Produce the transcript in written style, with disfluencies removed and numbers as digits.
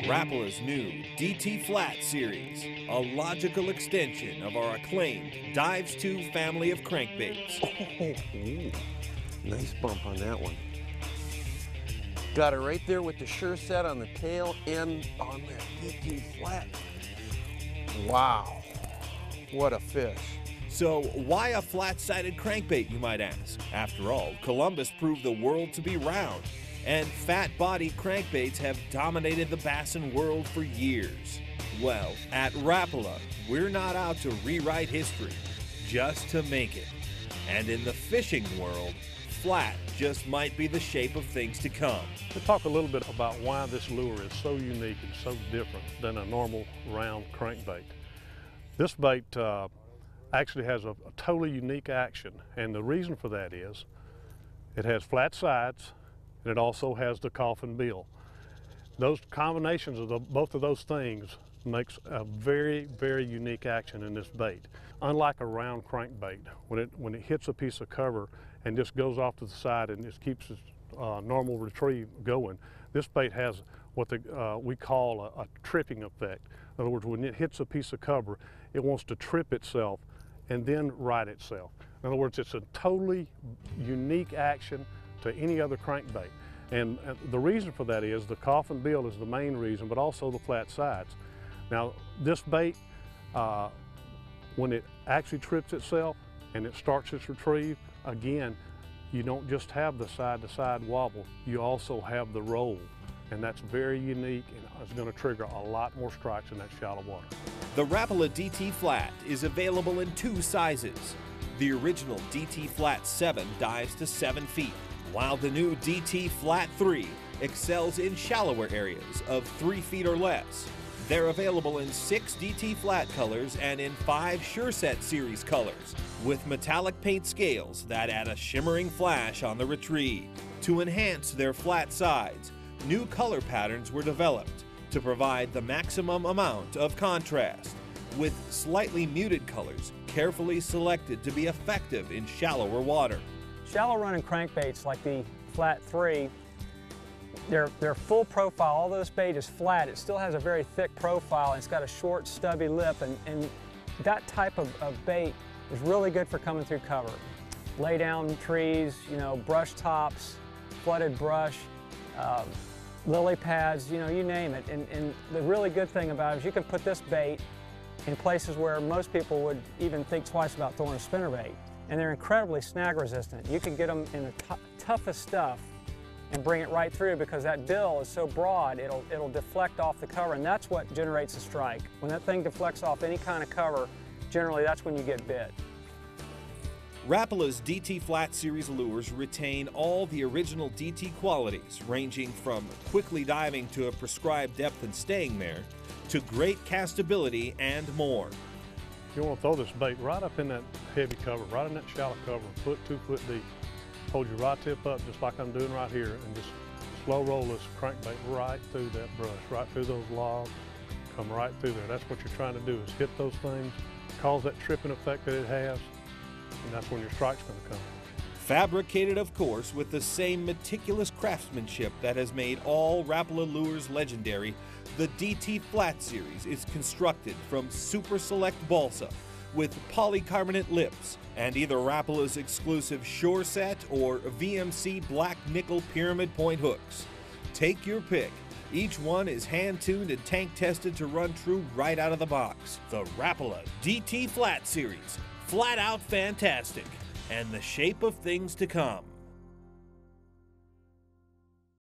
Rapala's new DT Flat series, a logical extension of our acclaimed Dives 2 family of crankbaits. Oh, nice bump on that one. Got it right there with the sure set on the tail end on that DT Flat. Wow, what a fish. So why a flat-sided crankbait, you might ask? After all, Columbus proved the world to be round, and fat-bodied crankbaits have dominated the bassin world for years. Well, at Rapala, we're not out to rewrite history, just to make it. And in the fishing world, flat just might be the shape of things to come. We'll talk a little bit about why this lure is so unique and so different than a normal round crankbait. This bait actually has a totally unique action, and the reason for that is it has flat sides and it also has the coffin bill. Those combinations of both of those things makes a very, very unique action in this bait. Unlike a round crankbait, when it hits a piece of cover and just goes off to the side and just keeps its normal retrieve going, this bait has what we call a tripping effect. In other words, when it hits a piece of cover, it wants to trip itself and then right itself. In other words, it's a totally unique action to any other crankbait. And the reason for that is the coffin bill is the main reason, but also the flat sides. Now, this bait, when it actually trips itself and it starts its retrieve, again, you don't just have the side-to-side wobble, you also have the roll. And that's very unique, and it's going to trigger a lot more strikes in that shallow water. The Rapala DT Flat is available in 2 sizes. The original DT Flat 7 dives to 7 feet, while the new DT Flat 3 excels in shallower areas of 3 feet or less. They're available in 6 DT Flat colors and in 5 Sure Set series colors, with metallic paint scales that add a shimmering flash on the retrieve. To enhance their flat sides, new color patterns were developed to provide the maximum amount of contrast, with slightly muted colors carefully selected to be effective in shallower water. Shallow running crankbaits like the Flat 3, they're full profile. Although this bait is flat, it still has a very thick profile, and it's got a short, stubby lip, and that type of bait is really good for coming through cover. Lay down trees, brush tops, flooded brush, lily pads, you name it. And the really good thing about it is you can put this bait in places where most people would even think twice about throwing a spinnerbait. And they're incredibly snag resistant. You can get them in the toughest stuff and bring it right through, because that bill is so broad, it'll deflect off the cover, and that's what generates a strike. When that thing deflects off any kind of cover, generally that's when you get bit. Rapala's DT Flat series lures retain all the original DT qualities, ranging from quickly diving to a prescribed depth and staying there, to great castability and more. You want to throw this bait right up in that heavy cover, right in that shallow cover, 1 to 2 foot deep. Hold your right tip up just like I'm doing right here, and just slow roll this crankbait right through that brush, right through those logs, come right through there. That's what you're trying to do, is hit those things, cause that tripping effect that it has, and that's when your strike's going to come. Fabricated, of course, with the same meticulous craftsmanship that has made all Rapala lures legendary, the DT Flat series is constructed from super select balsa with polycarbonate lips and either Rapala's exclusive Sure Set or VMC black nickel pyramid point hooks. Take your pick. Each one is hand-tuned and tank-tested to run true right out of the box. The Rapala DT Flat series, flat out fantastic, and the shape of things to come.